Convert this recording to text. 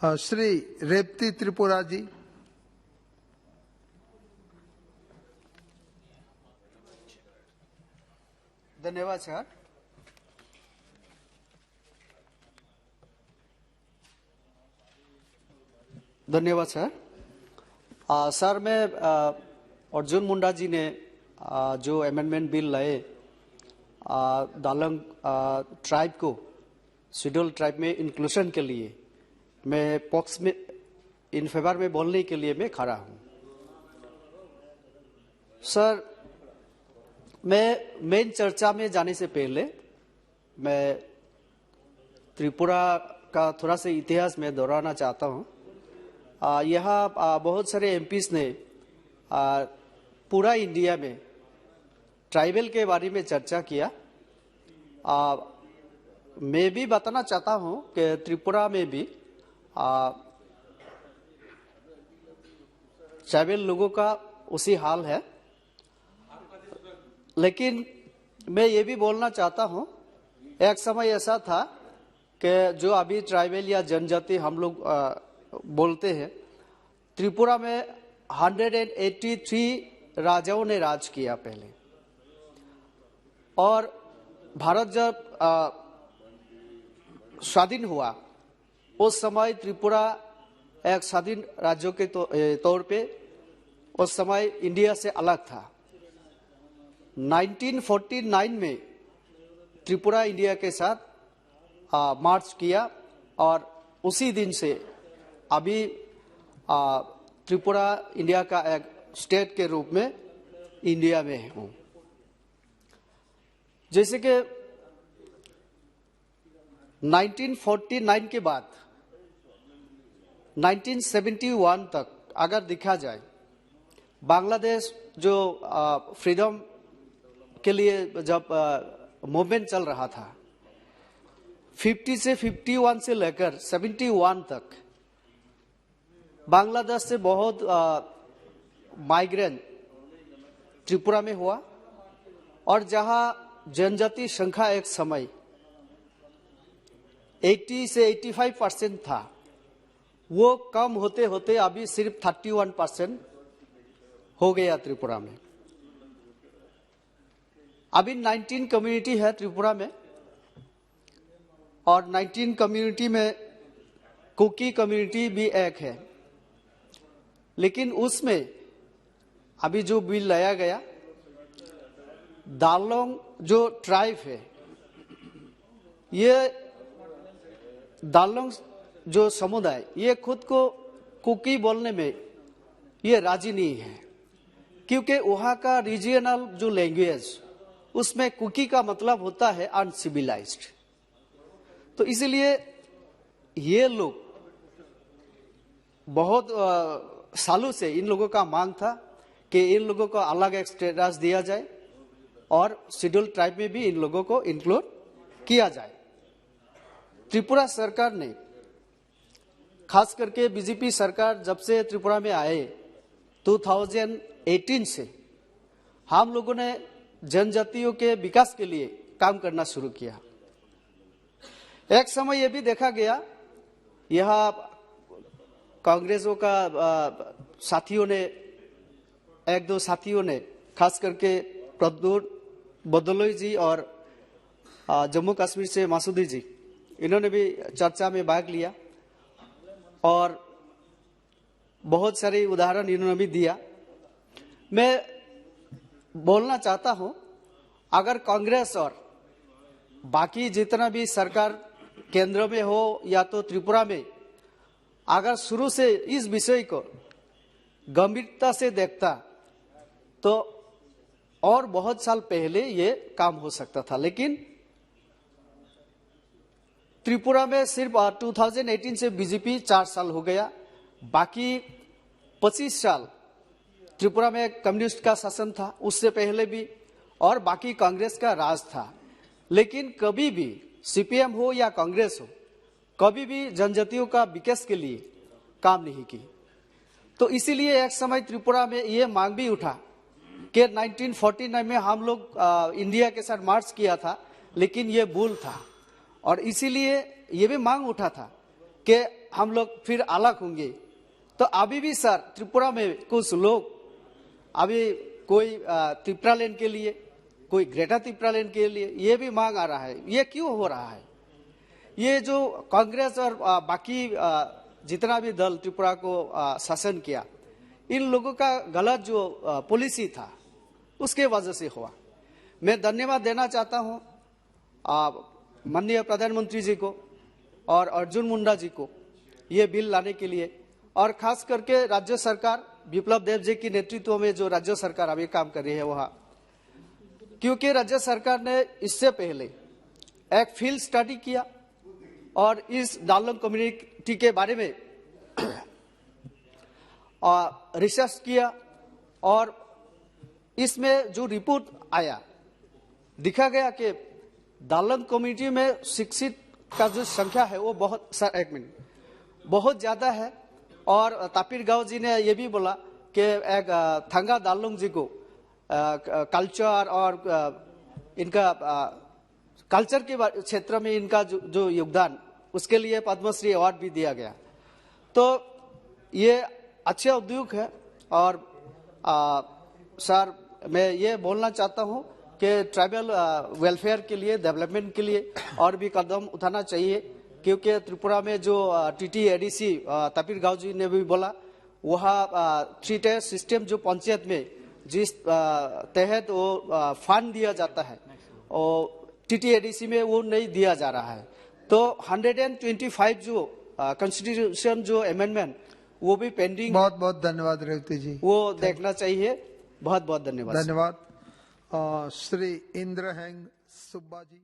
श्री रेवती त्रिपुरा जी। धन्यवाद सर। धन्यवाद sir. Sir मैं अर्जुन मुंडा जी ने जो अमेंडमेंट बिल लाए दालंग ट्राइब को शेड्यूल ट्राइब में इंक्लूशन के लिए मैं पॉक्स में इन फेवर में बोलने के लिए मैं खड़ा हूं। सर मैं मेन चर्चा में जाने से पहले मैं त्रिपुरा का थोड़ा सा इतिहास में दोहराना चाहता हूं। यहाँ बहुत सारे एमपीज ने पूरा इंडिया में ट्राइबल के बारे में चर्चा किया। मैं भी बताना चाहता हूं कि त्रिपुरा में भी ट्राइबल लोगों का उसी हाल है, लेकिन मैं ये भी बोलना चाहता हूं एक समय ऐसा था कि जो अभी ट्राइबल या जनजाति हम लोग बोलते हैं, त्रिपुरा में 183 राजाओं ने राज किया पहले। और भारत जब स्वाधीन हुआ उस समय त्रिपुरा एक स्वाधीन राज्यों के तौर पे उस समय इंडिया से अलग था। 1949 में त्रिपुरा इंडिया के साथ मार्च किया और उसी दिन से अभी त्रिपुरा इंडिया का एक स्टेट के रूप में इंडिया में हूं। जैसे कि 1949 के बाद 1971 तक अगर देखा जाए, बांग्लादेश जो फ्रीडम के लिए जब मूवमेंट चल रहा था, 50 से 51 से लेकर 71 तक बांग्लादेश से बहुत माइग्रेंट त्रिपुरा में हुआ। और जहां जनजाति संख्या एक समय 80 से 85% था, वो कम होते होते अभी सिर्फ 31% हो गया त्रिपुरा में। अभी 19 कम्युनिटी है त्रिपुरा में और 19 कम्युनिटी में कुकी कम्युनिटी भी एक है। लेकिन उसमें अभी जो बिल लाया गया, दालोंग जो ट्राइब है, ये दालोंग जो समुदाय ये खुद को कुकी बोलने में ये राजी नहीं है, क्योंकि वहां का रीजनल जो लैंग्वेज उसमें कुकी का मतलब होता है अनसिविलाइज्ड। तो इसलिए ये लोग बहुत सालों से इन लोगों का मांग था कि इन लोगों को अलग एक स्टेटस दिया जाए और शेड्यूल ट्राइब में भी इन लोगों को इंक्लूड किया जाए। त्रिपुरा सरकार ने, खास करके बीजेपी सरकार जब से त्रिपुरा में आए 2018 से, हम लोगों ने जनजातियों के विकास के लिए काम करना शुरू किया। एक समय यह भी देखा गया, यह कांग्रेसों का साथियों ने, एक दो साथियों ने, खास करके प्रद्युत बदलोई जी और जम्मू कश्मीर से मासूदी जी, इन्होंने भी चर्चा में भाग लिया और बहुत सारे उदाहरण इन्होंने भी दिया। मैं बोलना चाहता हूं, अगर कांग्रेस और बाकी जितना भी सरकार केंद्र में हो या तो त्रिपुरा में, अगर शुरू से इस विषय को गंभीरता से देखता तो और बहुत साल पहले ये काम हो सकता था। लेकिन त्रिपुरा में सिर्फ 2018 से बीजेपी 4 साल हो गया, बाकी 25 साल त्रिपुरा में कम्युनिस्ट का शासन था, उससे पहले भी, और बाकी कांग्रेस का राज था। लेकिन कभी भी सीपीएम हो या कांग्रेस हो, कभी भी जनजातियों का विकास के लिए काम नहीं की। तो इसीलिए एक समय त्रिपुरा में ये मांग भी उठा कि 1949 में हम लोग इंडिया के साथ मार्च किया था, लेकिन ये भूल था। और इसीलिए ये भी मांग उठा था कि हम लोग फिर अलग होंगे। तो अभी भी सर त्रिपुरा में कुछ लोग अभी कोई त्रिपुरा लैंड के लिए, कोई ग्रेटर त्रिपुरा लैंड के लिए ये भी मांग आ रहा है। ये क्यों हो रहा है? ये जो कांग्रेस और बाकी जितना भी दल त्रिपुरा को शासन किया, इन लोगों का गलत जो पॉलिसी था उसके वजह से हुआ। मैं धन्यवाद देना चाहता हूं माननीय प्रधानमंत्री जी को और अर्जुन मुंडा जी को ये बिल लाने के लिए, और खास करके राज्य सरकार विप्लव देव जी की नेतृत्व में जो राज्य सरकार अभी काम कर रही है वहाँ, क्योंकि राज्य सरकार ने इससे पहले एक फील्ड स्टडी किया और इस डालम कम्युनिटी के बारे में रिसर्च किया, और इसमें जो रिपोर्ट आया दिखा गया कि दालम कम्युनिटी में शिक्षित का जो संख्या है वो बहुत ज्यादा है। और तापिर गांव जी ने ये भी बोला कि एक थंगा दालुंग जी को कल्चर और इनका कल्चर के क्षेत्र में इनका जो योगदान, उसके लिए पद्मश्री अवार्ड भी दिया गया। तो ये अच्छे उद्योग है। और सर मैं ये बोलना चाहता हूँ कि ट्राइबल वेलफेयर के लिए, डेवलपमेंट के लिए और भी कदम उठाना चाहिए, क्योंकि त्रिपुरा में जो TTADC तापिर गांव जी ने भी बोला, वहाँ 3 टायर सिस्टम जो पंचायत में जिस तहत वो फंड दिया जाता है और TTADC में वो नहीं दिया जा रहा है। तो 125 जो कॉन्स्टिट्यूशन जो अमेंडमेंट वो भी पेंडिंग। बहुत बहुत धन्यवाद रेवती जी, वो देखना चाहिए। बहुत बहुत धन्यवाद। धन्यवाद। श्री इंद्र हैंग सुब्बा जी।